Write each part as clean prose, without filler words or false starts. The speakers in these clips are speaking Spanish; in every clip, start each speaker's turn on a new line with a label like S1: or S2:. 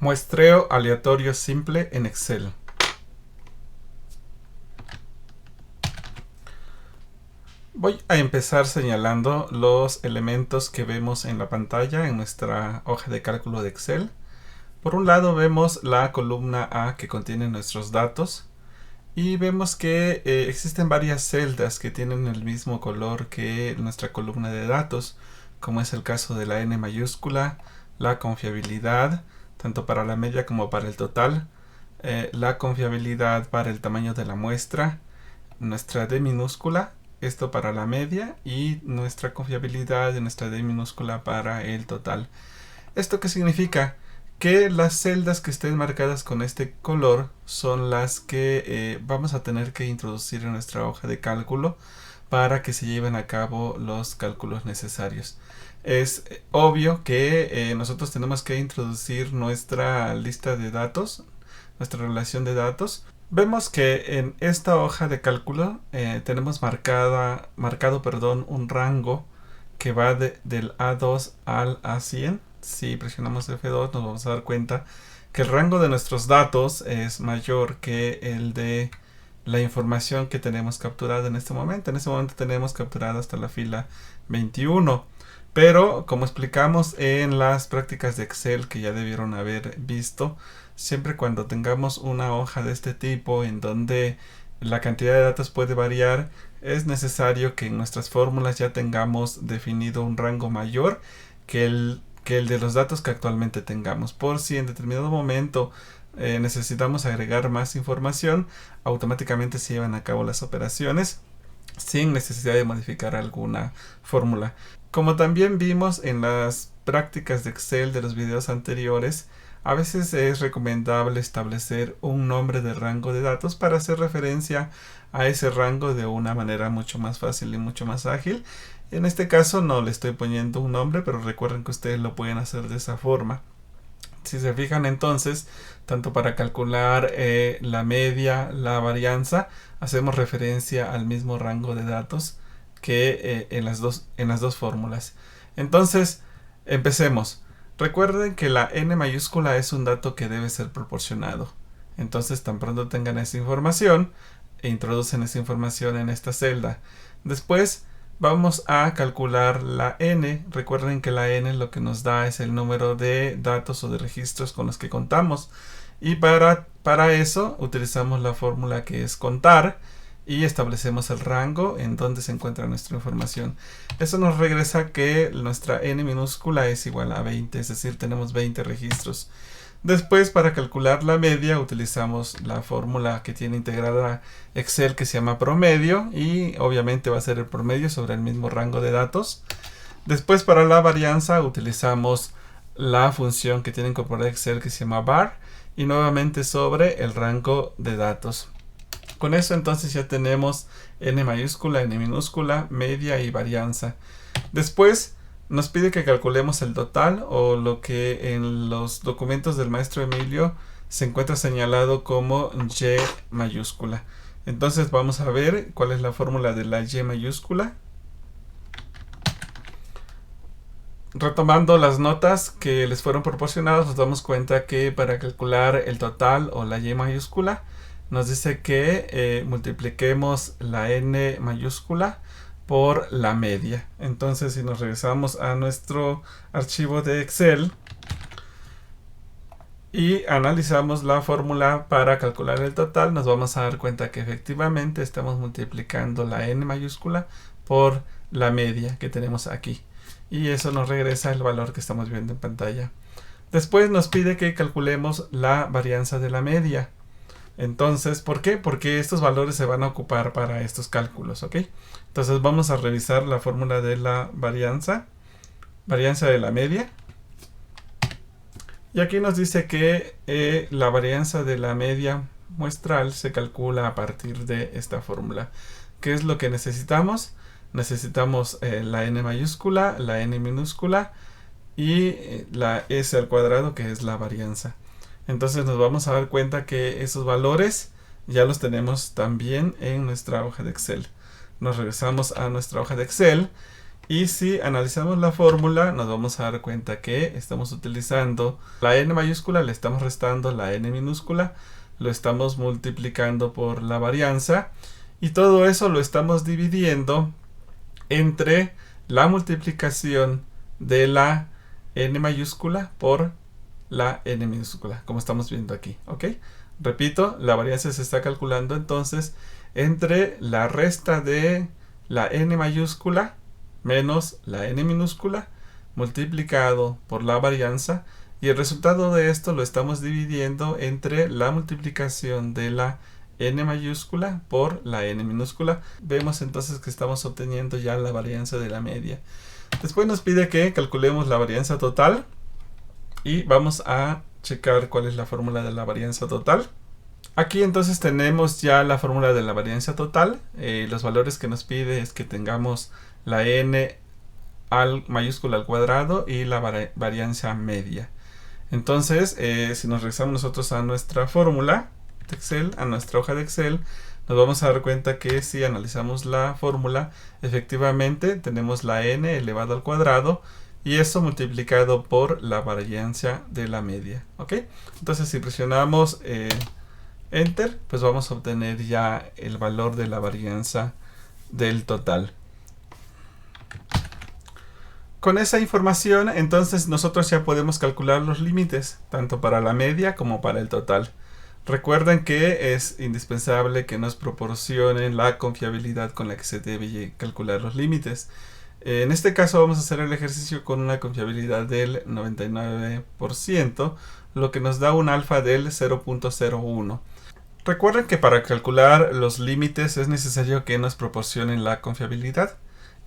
S1: Muestreo aleatorio simple en Excel. Voy a empezar señalando los elementos que vemos en la pantalla en nuestra hoja de cálculo de Excel. Por un lado vemos la columna A que contiene nuestros datos y vemos que existen varias celdas que tienen el mismo color que nuestra columna de datos, como es el caso de la N mayúscula, la confiabilidad, tanto para la media como para el total, la confiabilidad para el tamaño de la muestra, nuestra D minúscula, esto para la media, y nuestra confiabilidad de nuestra D minúscula para el total. ¿Esto qué significa? Que las celdas que estén marcadas con este color son las que vamos a tener que introducir en nuestra hoja de cálculo para que se lleven a cabo los cálculos necesarios. Es obvio que nosotros tenemos que introducir nuestra lista de datos, nuestra relación de datos. Vemos que en esta hoja de cálculo tenemos marcado un rango que va del A2 al A100. Si presionamos F2 nos vamos a dar cuenta que el rango de nuestros datos es mayor que el de la información que tenemos capturada en este momento. En este momento tenemos capturada hasta la fila 21. Pero como explicamos en las prácticas de Excel que ya debieron haber visto, siempre cuando tengamos una hoja de este tipo en donde la cantidad de datos puede variar, es necesario que en nuestras fórmulas ya tengamos definido un rango mayor que el de los datos que actualmente tengamos. Por si en determinado momento necesitamos agregar más información, automáticamente se llevan a cabo las operaciones sin necesidad de modificar alguna fórmula. Como también vimos en las prácticas de Excel de los videos anteriores, a veces es recomendable establecer un nombre de rango de datos para hacer referencia a ese rango de una manera mucho más fácil y mucho más ágil. En este caso no le estoy poniendo un nombre, pero recuerden que ustedes lo pueden hacer de esa forma. Si se fijan entonces, tanto para calcular la media, la varianza, hacemos referencia al mismo rango de datos que en las dos fórmulas. Entonces, empecemos. Recuerden que la N mayúscula es un dato que debe ser proporcionado. Entonces, tan pronto tengan esa información, introducen esa información en esta celda. Después, vamos a calcular la N. Recuerden que la N lo que nos da es el número de datos o de registros con los que contamos. Y para eso utilizamos la fórmula que es contar y establecemos el rango en donde se encuentra nuestra información. Eso nos regresa que nuestra N minúscula es igual a 20, es decir, tenemos 20 registros. Después, para calcular la media, utilizamos la fórmula que tiene integrada Excel que se llama promedio y obviamente va a ser el promedio sobre el mismo rango de datos. Después, para la varianza, utilizamos la función que tiene incorporada Excel que se llama var y nuevamente sobre el rango de datos. Con eso entonces ya tenemos N mayúscula, N minúscula, media y varianza. Después nos pide que calculemos el total o lo que en los documentos del maestro Emilio se encuentra señalado como Y mayúscula. Entonces vamos a ver cuál es la fórmula de la Y mayúscula. Retomando las notas que les fueron proporcionadas, nos damos cuenta que para calcular el total o la Y mayúscula, nos dice que multipliquemos la N mayúscula por la media. Entonces, si nos regresamos a nuestro archivo de Excel y analizamos la fórmula para calcular el total, nos vamos a dar cuenta que efectivamente estamos multiplicando la N mayúscula por la media que tenemos aquí. Y eso nos regresa el valor que estamos viendo en pantalla. Después nos pide que calculemos la varianza de la media. Entonces, ¿por qué? Porque estos valores se van a ocupar para estos cálculos, ¿ok? Entonces vamos a revisar la fórmula de la varianza de la media. Y aquí nos dice que la varianza de la media muestral se calcula a partir de esta fórmula. ¿Qué es lo que necesitamos? Necesitamos la N mayúscula, la N minúscula y la S al cuadrado, que es la varianza. Entonces nos vamos a dar cuenta que esos valores ya los tenemos también en nuestra hoja de Excel. Nos regresamos a nuestra hoja de Excel Y si analizamos la fórmula, nos vamos a dar cuenta que estamos utilizando la n mayúscula, le estamos restando la n minúscula, lo estamos multiplicando por la varianza y todo eso lo estamos dividiendo entre la multiplicación de la n mayúscula por la n minúscula, como estamos viendo aquí, ¿ok? Repito, la varianza se está calculando entonces entre la resta de la n mayúscula menos la n minúscula multiplicado por la varianza, y el resultado de esto lo estamos dividiendo entre la multiplicación de la n mayúscula por la n minúscula. Vemos entonces que estamos obteniendo ya la varianza de la media. Después nos pide que calculemos la varianza total y vamos a checar cuál es la fórmula de la varianza total. Aquí entonces tenemos ya la fórmula de la varianza total. Los valores que nos pide es que tengamos la n mayúscula al cuadrado y la varianza media. Entonces, si nos regresamos nosotros a nuestra fórmula de Excel, a nuestra hoja de Excel, nos vamos a dar cuenta que si analizamos la fórmula, efectivamente tenemos la n elevado al cuadrado y eso multiplicado por la varianza de la media. ¿Ok? Entonces, si presionamos Enter, pues vamos a obtener ya el valor de la varianza del total. Con esa información, entonces nosotros ya podemos calcular los límites, tanto para la media como para el total. Recuerden que es indispensable que nos proporcionen la confiabilidad con la que se debe calcular los límites. En este caso vamos a hacer el ejercicio con una confiabilidad del 99%, lo que nos da un alfa del 0.01. Recuerden que para calcular los límites es necesario que nos proporcionen la confiabilidad.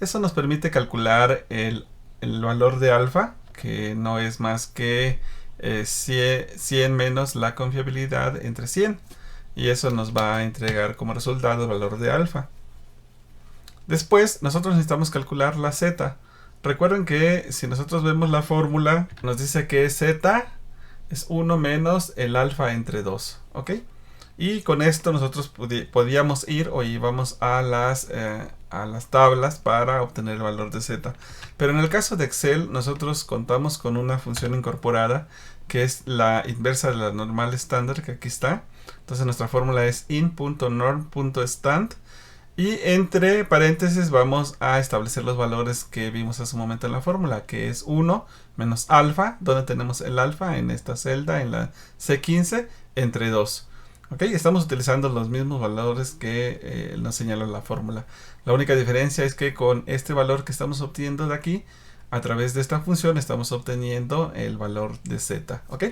S1: Eso nos permite calcular el valor de alfa, que no es más que 100 menos la confiabilidad entre 100. Y eso nos va a entregar como resultado el valor de alfa. Después, nosotros necesitamos calcular la z. Recuerden que si nosotros vemos la fórmula, nos dice que z es 1 menos el alfa entre 2. ¿Ok? Y con esto nosotros podíamos ir o íbamos a las tablas para obtener el valor de z. Pero en el caso de Excel nosotros contamos con una función incorporada que es la inversa de la normal estándar, que aquí está. Entonces nuestra fórmula es in.norm.stand y entre paréntesis vamos a establecer los valores que vimos hace un momento en la fórmula, que es 1 menos alfa, donde tenemos el alfa en esta celda, en la C15, entre 2. Ok, estamos utilizando los mismos valores que nos señala la fórmula. La única diferencia es que con este valor que estamos obteniendo de aquí, a través de esta función estamos obteniendo el valor de z. Ok,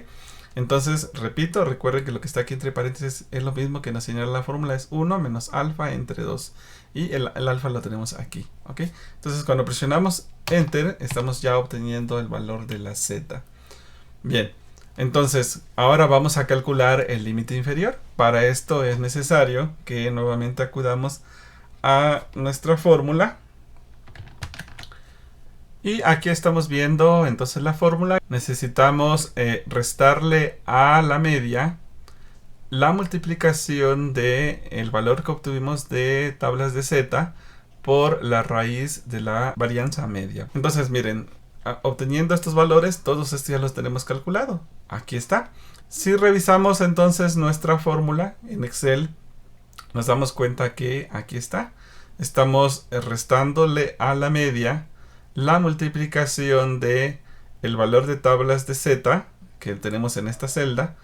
S1: entonces repito, recuerden que lo que está aquí entre paréntesis es lo mismo que nos señala la fórmula, es 1 menos alfa entre 2. Y el alfa lo tenemos aquí. Ok, entonces cuando presionamos Enter estamos ya obteniendo el valor de la z. Bien. Entonces, ahora vamos a calcular el límite inferior. Para esto es necesario que nuevamente acudamos a nuestra fórmula. Y aquí estamos viendo entonces la fórmula. Necesitamos restarle a la media la multiplicación del valor que obtuvimos de tablas de z por la raíz de la varianza media. Entonces, miren, obteniendo estos valores, todos estos ya los tenemos calculado. Aquí está. Si revisamos entonces nuestra fórmula en Excel, nos damos cuenta que aquí está. Estamos restándole a la media la multiplicación de el valor de tablas de z que tenemos en esta celda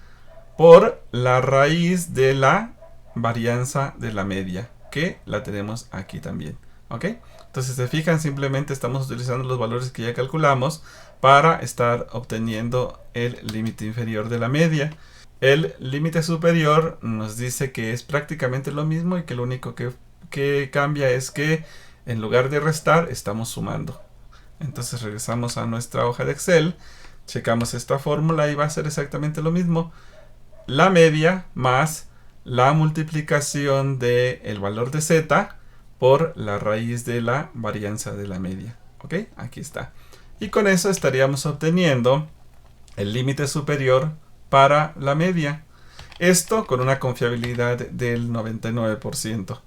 S1: por la raíz de la varianza de la media, que la tenemos aquí también. ¿Ok? Entonces, se fijan, simplemente estamos utilizando los valores que ya calculamos para estar obteniendo el límite inferior de la media. El límite superior nos dice que es prácticamente lo mismo y que lo único que cambia es que en lugar de restar estamos sumando. Entonces regresamos a nuestra hoja de Excel, checamos esta fórmula y va a ser exactamente lo mismo. La media más la multiplicación del valor de z por la raíz de la varianza de la media. ¿Ok? Aquí está. Y con eso estaríamos obteniendo el límite superior para la media. Esto con una confiabilidad del 99%.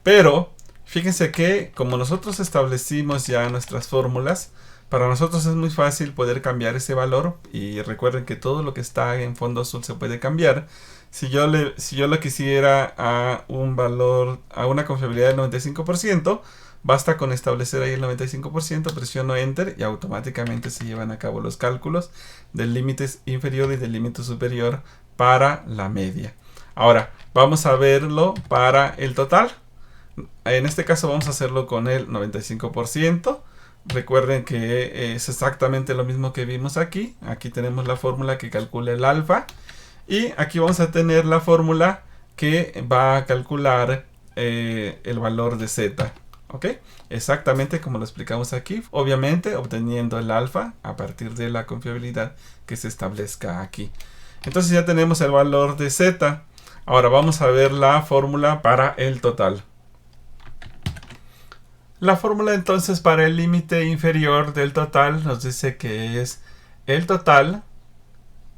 S1: Pero Fíjense que como nosotros establecimos ya nuestras fórmulas, para nosotros es muy fácil poder cambiar ese valor. Y recuerden que todo lo que está en fondo azul se puede cambiar. Si yo le quisiera a un valor, a una confiabilidad del 95%, basta con establecer ahí el 95%, presiono Enter y automáticamente se llevan a cabo los cálculos del límite inferior y del límite superior para la media. Ahora, vamos a verlo para el total. En este caso vamos a hacerlo con el 95%. Recuerden que es exactamente lo mismo que vimos aquí. Aquí tenemos la fórmula que calcula el alfa. Y aquí vamos a tener la fórmula que va a calcular el valor de z. ¿Ok? Exactamente como lo explicamos aquí. Obviamente obteniendo el alfa a partir de la confiabilidad que se establezca aquí. Entonces ya tenemos el valor de z. Ahora vamos a ver la fórmula para el total. La fórmula entonces para el límite inferior del total nos dice que es el total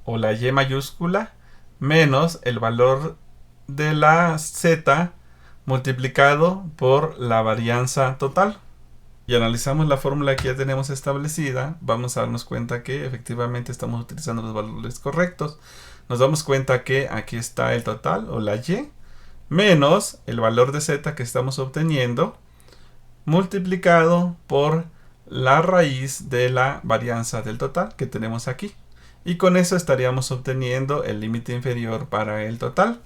S1: o la y mayúscula menos el valor de la z multiplicado por la varianza total. Y analizamos la fórmula que ya tenemos establecida, vamos a darnos cuenta que efectivamente estamos utilizando los valores correctos. Nos damos cuenta que aquí está el total o la y menos el valor de z que estamos obteniendo multiplicado por la raíz de la varianza del total que tenemos aquí. Y con eso estaríamos obteniendo el límite inferior para el total.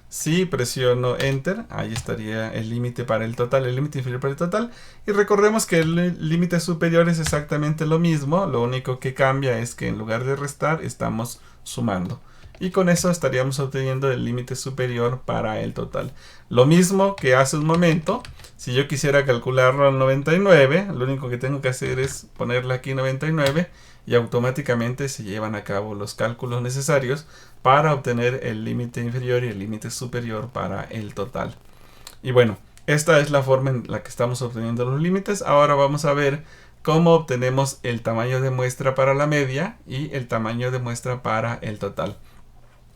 S1: Si presiono Enter, ahí estaría el límite para el total, el límite inferior para el total. Y recordemos que el límite superior es exactamente lo mismo. Lo único que cambia es que en lugar de restar, estamos sumando. Y con eso estaríamos obteniendo el límite superior para el total. Lo mismo que hace un momento. Si yo quisiera calcularlo al 99, lo único que tengo que hacer es ponerle aquí 99 y automáticamente se llevan a cabo los cálculos necesarios para obtener el límite inferior y el límite superior para el total. Y bueno, esta es la forma en la que estamos obteniendo los límites. Ahora vamos a ver cómo obtenemos el tamaño de muestra para la media y el tamaño de muestra para el total.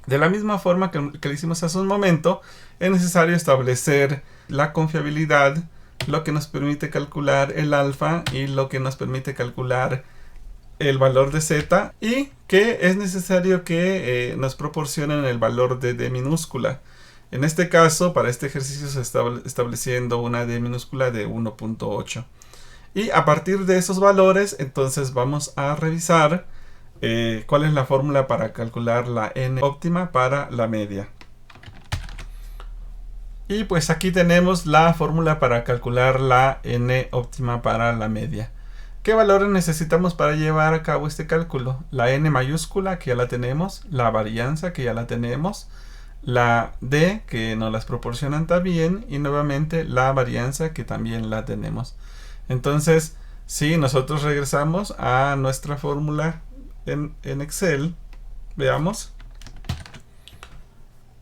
S1: De la misma forma que lo hicimos hace un momento, es necesario establecer la confiabilidad, lo que nos permite calcular el alfa y lo que nos permite calcular el valor de z, y que es necesario que nos proporcionen el valor de d minúscula. En este caso, para este ejercicio se está estableciendo una d minúscula de 1.8. Y a partir de esos valores, entonces vamos a revisar cuál es la fórmula para calcular la n óptima para la media. Y pues aquí tenemos la fórmula para calcular la n óptima para la media. ¿Qué valores necesitamos para llevar a cabo este cálculo? La n mayúscula, que ya la tenemos, la varianza, que ya la tenemos, la d, que nos las proporcionan también, y nuevamente la varianza, que también la tenemos. Entonces, si nosotros regresamos a nuestra fórmula en Excel, veamos.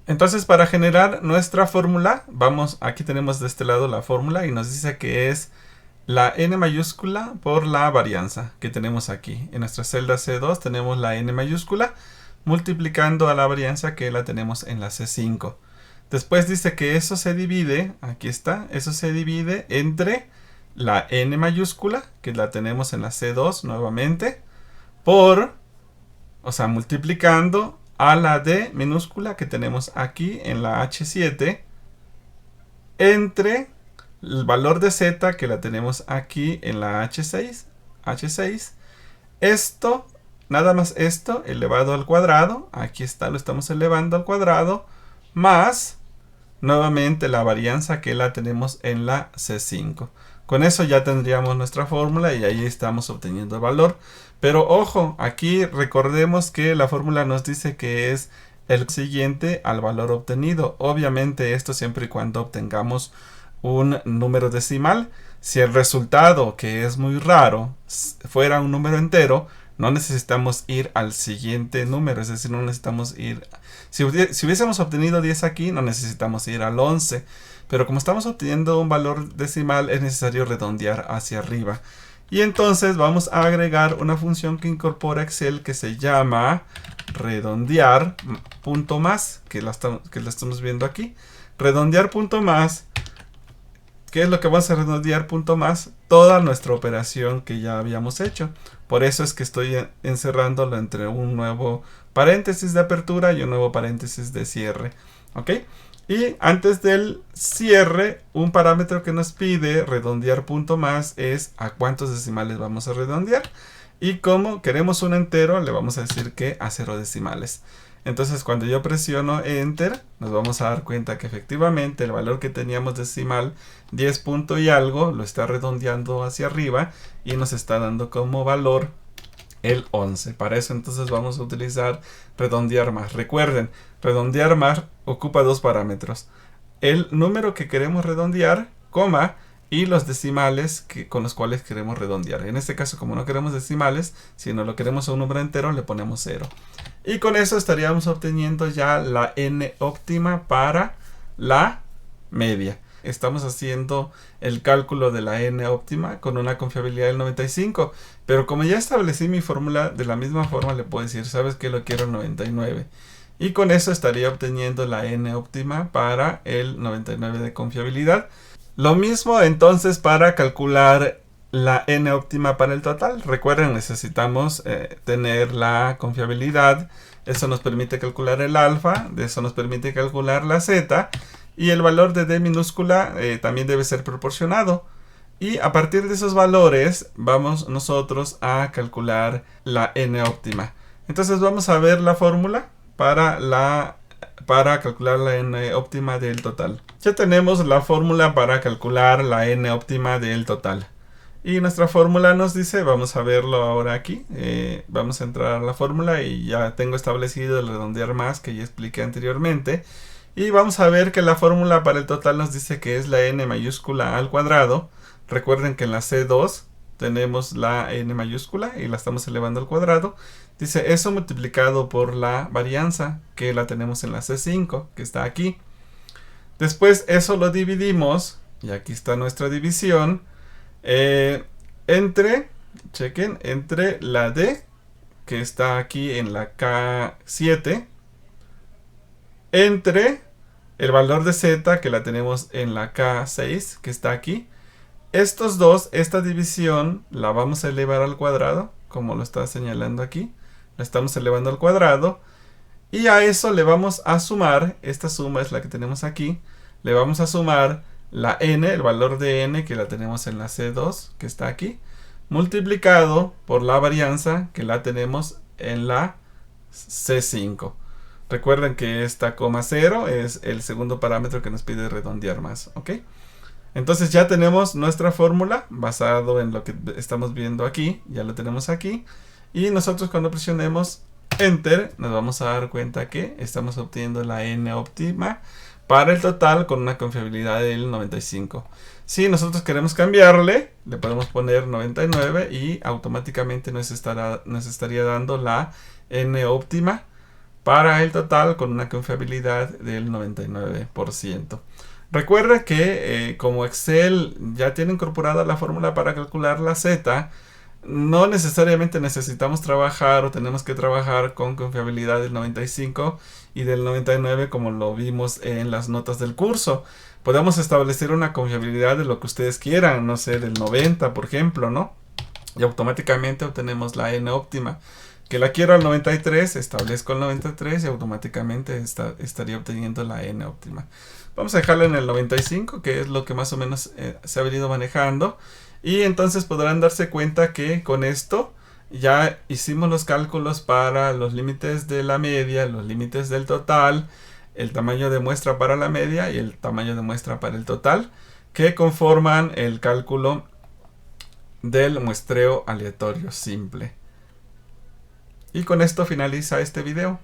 S1: Entonces, para generar nuestra fórmula, aquí tenemos de este lado la fórmula y nos dice que es la n mayúscula por la varianza que tenemos aquí. En nuestra celda C2 tenemos la n mayúscula multiplicando a la varianza que la tenemos en la C5. Después dice que eso se divide, aquí está, eso se divide entre la n mayúscula, que la tenemos en la C2 nuevamente, multiplicando a la d minúscula que tenemos aquí en la H7, entre el valor de z que la tenemos aquí en la H6. Esto, nada más esto, elevado al cuadrado, aquí está, lo estamos elevando al cuadrado, más nuevamente la varianza que la tenemos en la C5. Con eso ya tendríamos nuestra fórmula y ahí estamos obteniendo el valor. Pero ojo, aquí recordemos que la fórmula nos dice que es el siguiente al valor obtenido. Obviamente esto siempre y cuando obtengamos un número decimal. Si el resultado, que es muy raro, fuera un número entero, no necesitamos ir al siguiente número. Es decir, no necesitamos ir... Si hubiésemos obtenido 10 aquí, no necesitamos ir al 11. Pero como estamos obteniendo un valor decimal, es necesario redondear hacia arriba. Y entonces vamos a agregar una función que incorpora Excel que se llama redondear punto más, que la estamos viendo aquí. Redondear punto más ¿qué es lo que vamos a redondear? Punto más toda nuestra operación que ya habíamos hecho. Por eso es que estoy encerrándolo entre un nuevo paréntesis de apertura y un nuevo paréntesis de cierre. ¿Ok? Y antes del cierre, un parámetro que nos pide redondear punto más es a cuántos decimales vamos a redondear. Y como queremos un entero, le vamos a decir que a 0 decimales. Entonces cuando yo presiono Enter, nos vamos a dar cuenta que efectivamente el valor que teníamos decimal, 10 punto y algo, lo está redondeando hacia arriba y nos está dando como valor el 11. Para eso entonces vamos a utilizar redondear más. Recuerden, redondear más ocupa dos parámetros. El número que queremos redondear, coma, y los decimales con los cuales queremos redondear. En este caso, como no queremos decimales, sino lo queremos a un número entero, le ponemos 0. Y con eso estaríamos obteniendo ya la n óptima para la media. Estamos haciendo el cálculo de la n óptima con una confiabilidad del 95. Pero como ya establecí mi fórmula, de la misma forma le puedo decir, ¿sabes qué? Lo quiero 99. Y con eso estaría obteniendo la n óptima para el 99 de confiabilidad. Lo mismo entonces para calcular la n óptima para el total. Recuerden, necesitamos tener la confiabilidad. Eso nos permite calcular el alfa, de eso nos permite calcular la z. Y el valor de d minúscula también debe ser proporcionado. Y a partir de esos valores vamos nosotros a calcular la n óptima. Entonces vamos a ver la fórmula para calcular la n óptima del total. Ya tenemos la fórmula para calcular la n óptima del total. Y nuestra fórmula nos dice, vamos a verlo ahora aquí, vamos a entrar a la fórmula y ya tengo establecido el redondear más que ya expliqué anteriormente. Y vamos a ver que la fórmula para el total nos dice que es la n mayúscula al cuadrado. Recuerden que en la C2 tenemos la n mayúscula y la estamos elevando al cuadrado. Dice eso multiplicado por la varianza que la tenemos en la C5, que está aquí. Después eso lo dividimos, y aquí está nuestra división, entre la D, que está aquí en la K7, entre el valor de Z, que la tenemos en la K6, que está aquí. Estos dos, esta división, la vamos a elevar al cuadrado, como lo está señalando aquí. La estamos elevando al cuadrado. Y a eso le vamos a sumar, esta suma es la que tenemos aquí, le vamos a sumar la n, el valor de n que la tenemos en la C2, que está aquí, multiplicado por la varianza que la tenemos en la C5. Recuerden que esta coma 0 es el segundo parámetro que nos pide redondear más, ¿ok? Entonces ya tenemos nuestra fórmula basado en lo que estamos viendo aquí, ya lo tenemos aquí. Y nosotros cuando presionemos Enter nos vamos a dar cuenta que estamos obteniendo la n óptima para el total con una confiabilidad del 95. Si nosotros queremos cambiarle, le podemos poner 99 y automáticamente nos estaría dando la n óptima para el total con una confiabilidad del 99%. Recuerda que como Excel ya tiene incorporada la fórmula para calcular la z, no necesariamente necesitamos trabajar o tenemos que trabajar con confiabilidad del 95 y del 99 como lo vimos en las notas del curso. Podemos establecer una confiabilidad de lo que ustedes quieran, no sé, del 90 por ejemplo, ¿no? Y automáticamente obtenemos la n óptima. Que la quiero al 93, establezco el 93 y automáticamente estaría obteniendo la n óptima. Vamos a dejarla en el 95, que es lo que más o menos se ha venido manejando. Y entonces podrán darse cuenta que con esto ya hicimos los cálculos para los límites de la media, los límites del total, el tamaño de muestra para la media y el tamaño de muestra para el total, que conforman el cálculo del muestreo aleatorio simple. Y con esto finaliza este video.